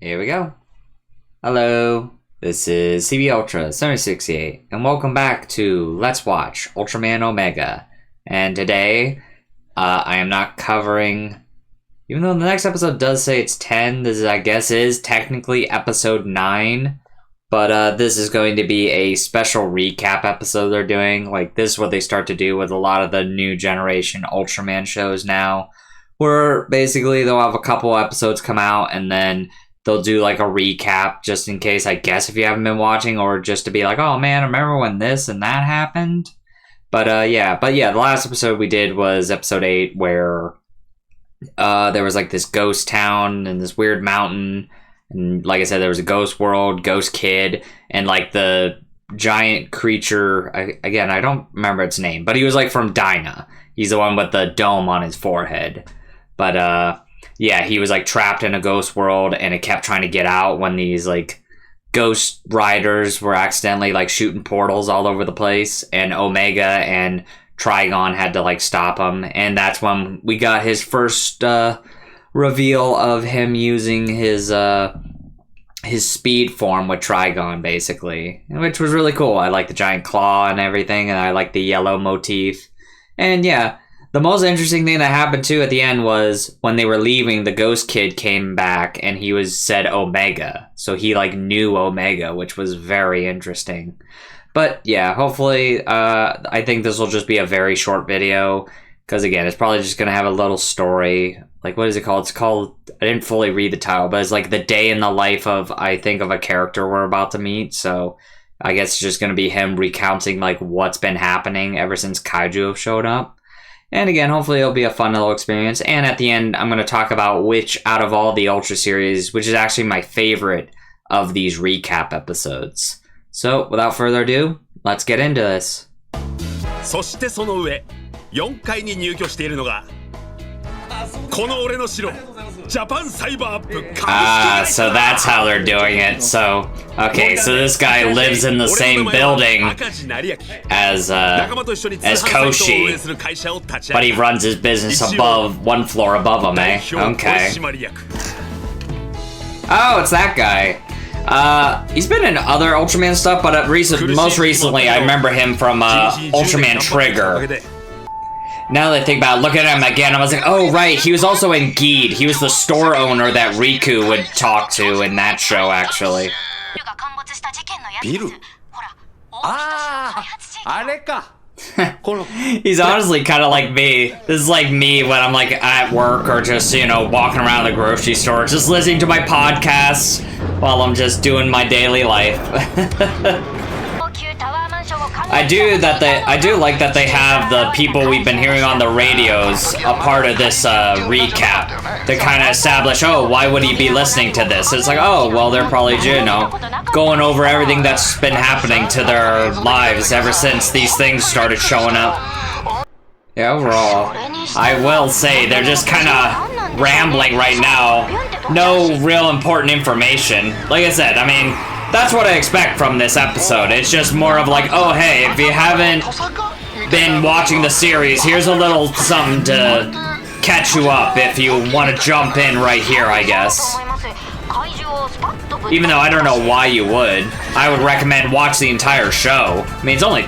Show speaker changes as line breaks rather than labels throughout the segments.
Here we go. Hello, this is CB Ultra 768, and welcome back to Let's Watch Ultraman Omega. And today, I am not covering, even though the next episode does say it's 10, this is, I guess, is technically episode 9. But this is going to be a special recap episode they're doing. Like, this is what they start to do with a lot of the new generation Ultraman shows now. Where basically they'll have a couple episodes come out and then they'll do like a recap just in case, I guess, if you haven't been watching, or just to be like, oh man, remember when this and that happened? But yeah, the last episode we did was episode 8, where there was like this ghost town and this weird mountain. And like I said, there was a ghost world, ghost kid, and like the giant creature. I don't remember its name, but he was like from Dyna. He's the one with the dome on his forehead. But yeah, he was like trapped in a ghost world, and it kept trying to get out when these like ghost riders were accidentally like shooting portals all over the place, and Omega and Trigon had to like stop him. And that's when we got his first reveal of him using his speed form with Trigon, basically, which was really cool. I like the giant claw and everything, and I like the yellow motif. And yeah, the most interesting thing that happened too at the end was when they were leaving, the ghost kid came back and he said Omega, so he like knew Omega, which was very interesting. But yeah, hopefully I think this will just be a very short video, because again, it's probably just gonna have a little story. Like, what is it called? It's called, I didn't fully read the title, but it's like the day in the life of, I think, of a character we're about to meet. So I guess it's just going to be him recounting like what's been happening ever since Kaiju have showed up. And again, hopefully it'll be a fun little experience. And at the end, I'm going to talk about which out of all the Ultra series, which is actually my favorite of these recap episodes. So without further ado, let's get into this.
そしてその上、4階に入居しているのが この俺の城、ジャパンサイバーアップ株式会社。
So that's how they're doing it. So, okay, so this guy lives in the same building as Koshi, but he runs his business above, one floor above him, eh? Okay. Oh, it's that guy. He's been in other Ultraman stuff, but most recently I remember him from Ultraman Trigger. Now that I think about it, looking at him again, I was like, oh right, he was also in Geed. He was the store owner that Riku would talk to in that show, actually.
ビル。ああ、あれか。
He's honestly kind of like me. This is like me when I'm like at work or just, you know, walking around the grocery store, just listening to my podcasts while I'm just doing my daily life. I do like that they have the people we've been hearing on the radios a part of this recap to kind of establish, oh, why would he be listening to this? It's like, oh, well, they're probably, you know, going over everything that's been happening to their lives ever since these things started showing up. Yeah, overall, I will say they're just kind of rambling right now. No real important information. Like I said, I mean, that's what I expect from this episode. It's just more of like, oh hey, if you haven't been watching the series, here's a little something to catch you up if you want to jump in right here, I guess. Even though I don't know why you would. I would recommend watch the entire show. I mean, it's only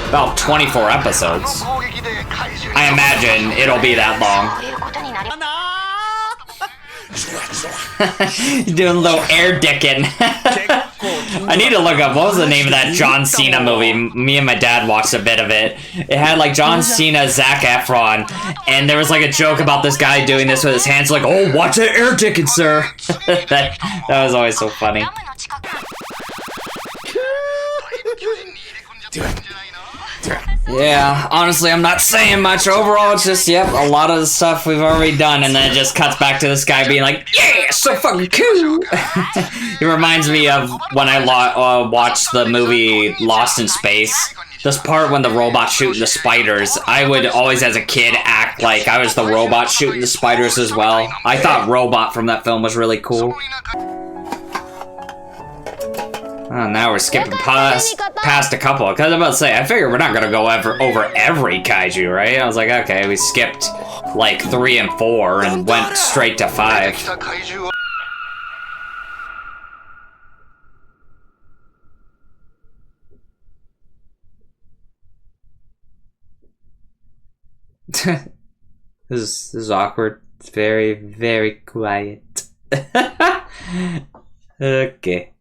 about 24 episodes. I imagine it'll be that long. Doing a little air dicking. I need to look up, what was the name of that John Cena movie? Me and my dad watched a bit of it. It had like John Cena, Zac Efron, and there was like a joke about this guy doing this with his hands, like, oh, watch that air dicking, sir. that was always so funny. Yeah, honestly, I'm not saying much. Overall, it's just, yep, a lot of the stuff we've already done, and then it just cuts back to this guy being like, yeah, so fucking cool! It reminds me of when I watched the movie Lost in Space. This part when the robot's shooting the spiders, I would always, as a kid, act like I was the robot shooting the spiders as well. I thought Robot from that film was really cool. Oh, now we're skipping past a couple, because I'm about to say, I figured we're not going to go over every kaiju, right? I was like, okay, we skipped like 3 and 4 and went straight to 5. This is awkward. It's very, very quiet. Okay.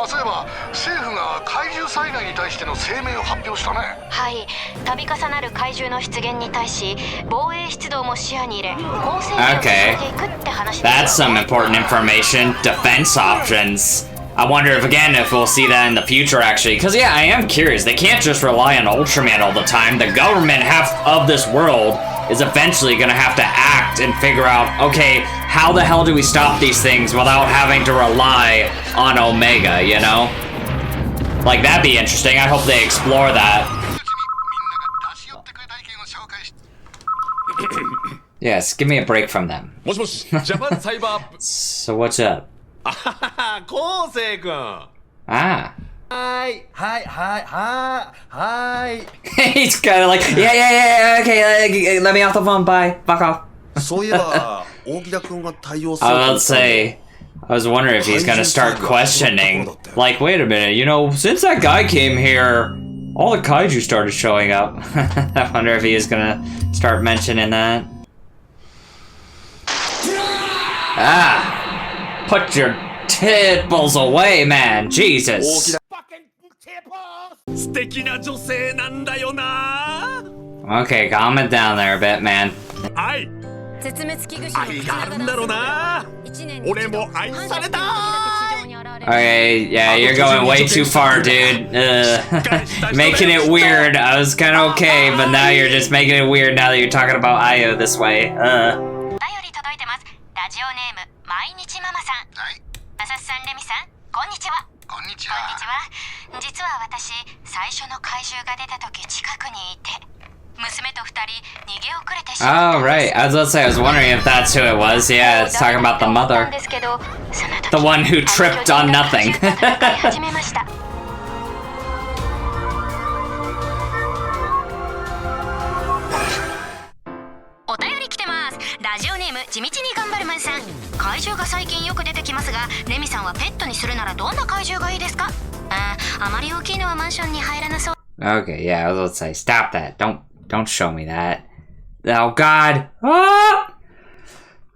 そういえば政府が怪獣災害に対しての声明を発表したね。
はい、度重なる怪獣の出現に対し防衛出動も視野に入れ攻勢を続けていくって話です。
That's some important information. Defense options. I wonder if we'll see that in the future, actually. Because, yeah, I am curious. They can't just rely on Ultraman all the time. The government half of this world is eventually going to have to act and figure out, okay, how the hell do we stop these things without having to rely on Omega, you know? Like, that'd be interesting. I hope they explore that. Yes, give me a break from them.
もしもし、ジャパンサイバーアップ。
So what's up?
あははは、昴生君。
Ah.
はい。
He's kind of like, yeah, okay, let me off the phone, bye, fuck off.
そういえば、大木田君が対応する
I would say, I was wondering if he's gonna start questioning. Like, wait a minute, you know, since that guy came here, all the kaiju started showing up. I wonder if he is gonna start mentioning that. Ah! Put your tipples away, man! Jesus!
素敵な女性なんだよな。
Okay, calm it down there a bit, man.
はい。愛があるんだろうな。俺も愛された。
Okay, yeah, you're going way too far, dude. Making it weird. I was kind of okay, but now you're just making it weird now that you're talking about Ayo this way.
お便り届いてます。ラジオネーム毎日ママさん。
はい。
マサスさん、レミさん、こんにちは。
こんにちは。
実は私、最初の怪獣が出た時近くにいて、娘と二人逃げ遅れてしまった。
Oh, right. I was about to say, I was wondering if that's who it was. Yeah, it's talking about the mother. The one who tripped on nothing.
始めました。お便り来てます。ラジオネーム地道に頑張るマンさん。怪獣が最近よく出てきますが、レミさんはペットにするならどんな怪獣がいいですか？あまり大きいのはマンションに入らなそう。
Okay, yeah, I was about to say, stop that. Don't show me that. Oh, God. Ah!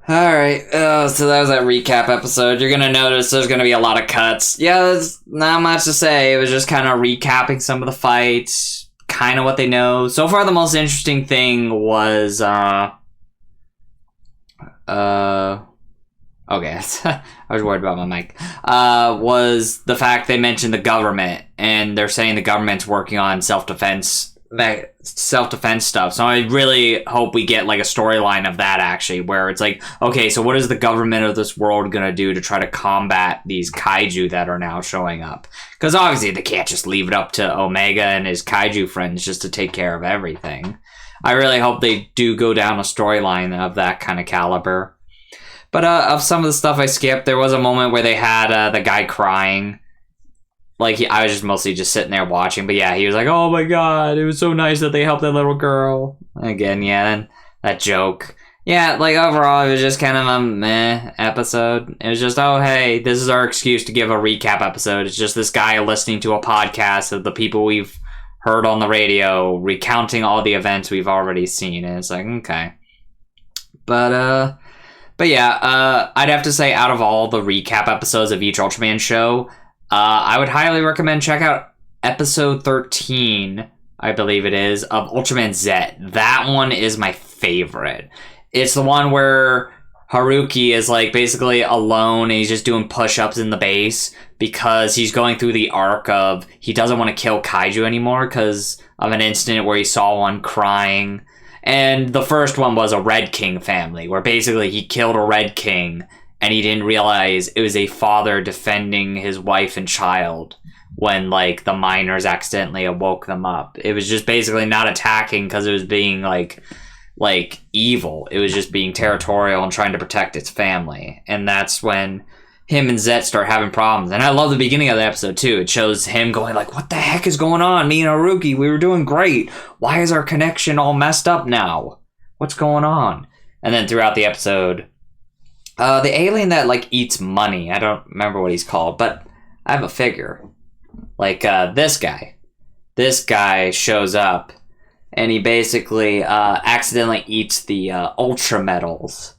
Alright, so that was that recap episode. You're gonna notice there's gonna be a lot of cuts. Yeah, there's not much to say. It was just kind of recapping some of the fights, kind of what they know. So far, the most interesting thing was, okay, I was worried about my mic. Was the fact they mentioned the government, and they're saying the government's working on self-defense stuff. So I really hope we get like a storyline of that actually, where it's like, okay, so what is the government of this world gonna do to try to combat these kaiju that are now showing up? Because obviously they can't just leave it up to Omega and his kaiju friends just to take care of everything. I really hope they do go down a storyline of that kind of caliber. But of some of the stuff I skipped, there was a moment where they had the guy crying. Like, I was just mostly just sitting there watching. But yeah, he was like, oh my god, it was so nice that they helped that little girl. Again, yeah, and that joke. Yeah, like, overall, it was just kind of a meh episode. It was just, oh, hey, this is our excuse to give a recap episode. It's just this guy listening to a podcast of the people we've heard on the radio, recounting all the events we've already seen. And it's like, okay. But yeah, I'd have to say, out of all the recap episodes of each Ultraman show, I would highly recommend check out episode 13, I believe it is, of Ultraman Z. That one is my favorite. It's the one where Haruki is like basically alone and he's just doing push-ups in the base because he's going through the arc of he doesn't want to kill kaiju anymore because of an incident where he saw one crying. And the first one was a Red King family, where basically he killed a Red King and he didn't realize it was a father defending his wife and child when, like, the miners accidentally awoke them up. It was just basically not attacking because it was being, like evil. It was just being territorial and trying to protect its family. And that's when him and Zet start having problems. And I love the beginning of the episode, too. It shows him going like, what the heck is going on? Me and Haruki, we were doing great. Why is our connection all messed up now? What's going on? And then throughout the episode, the alien that, like, eats money, I don't remember what he's called, but I have a figure. Like, this guy shows up, and he basically accidentally eats the Ultra medals.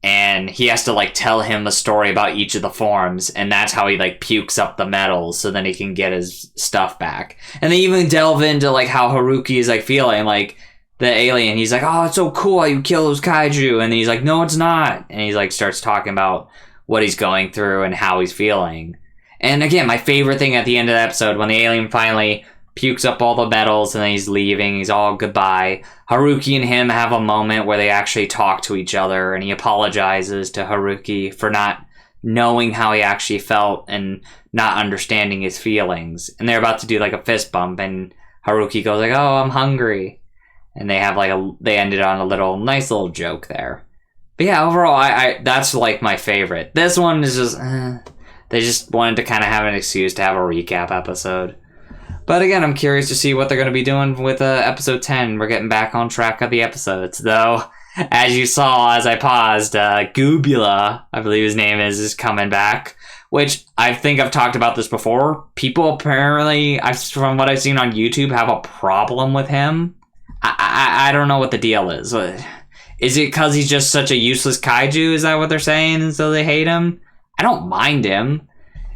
And he has to, like, tell him a story about each of the forms, and that's how he, like, pukes up the medals so then he can get his stuff back. And they even delve into, like, how Haruki is, like, feeling, like, the alien. He's like, oh, it's so cool how you kill those kaiju. And then he's like, no, it's not. And he's, like, starts talking about what he's going through and how he's feeling. And, again, my favorite thing at the end of the episode, when the alien finally pukes up all the medals and then he's leaving, he's all goodbye. Haruki and him have a moment where they actually talk to each other, and he apologizes to Haruki for not knowing how he actually felt and not understanding his feelings. And they're about to do like a fist bump, and Haruki goes like, oh, I'm hungry. And they have like they ended on a nice little joke there. But yeah, overall, I that's like my favorite. This one is just, they just wanted to kind of have an excuse to have a recap episode. But again, I'm curious to see what they're going to be doing with episode 10. We're getting back on track of the episodes. Though, as you saw as I paused, Gubula, I believe his name is coming back. Which, I think I've talked about this before. People apparently, from what I've seen on YouTube, have a problem with him. I don't know what the deal is. Is it because he's just such a useless kaiju? Is that what they're saying? And so they hate him? I don't mind him.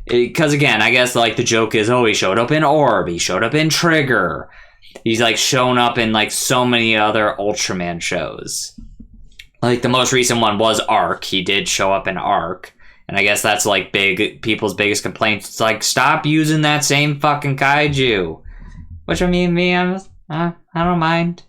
Because again, I guess like the joke is, oh, he showed up in Orb, he showed up in Trigger, he's like shown up in like so many other Ultraman shows. Like the most recent one was Arc. He did show up in Arc, and I guess that's like people's biggest complaints. It's like, stop using that same fucking kaiju. Which I mean, I don't mind.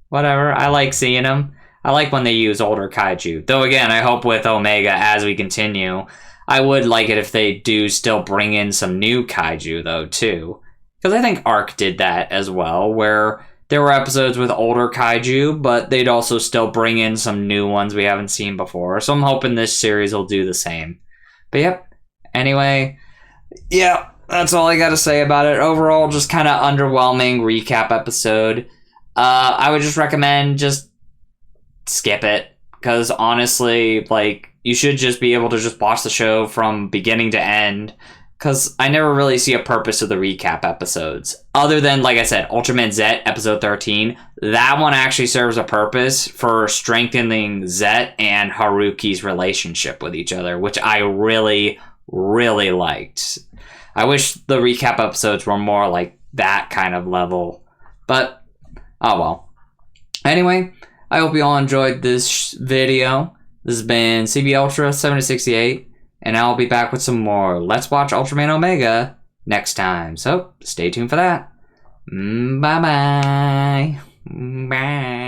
Whatever. I like seeing him. I like when they use older kaiju. Though again, I hope with Omega as we continue, I would like it if they do still bring in some new kaiju, though, too. Because I think Arc did that as well, where there were episodes with older kaiju, but they'd also still bring in some new ones we haven't seen before. So I'm hoping this series will do the same. But yep, anyway, yeah, that's all I got to say about it. Overall, just kind of underwhelming recap episode. I would just recommend just skip it. Because honestly, like, you should just be able to just watch the show from beginning to end. Because I never really see a purpose of the recap episodes. Other than, like I said, Ultraman Z episode 13. That one actually serves a purpose for strengthening Zet and Haruki's relationship with each other. Which I really, really liked. I wish the recap episodes were more like that kind of level. But, oh well. Anyway, I hope you all enjoyed this video. This has been CB Ultra 768, and I'll be back with some more Let's Watch Ultraman Omega next time. So, stay tuned for that. Bye-bye. Bye.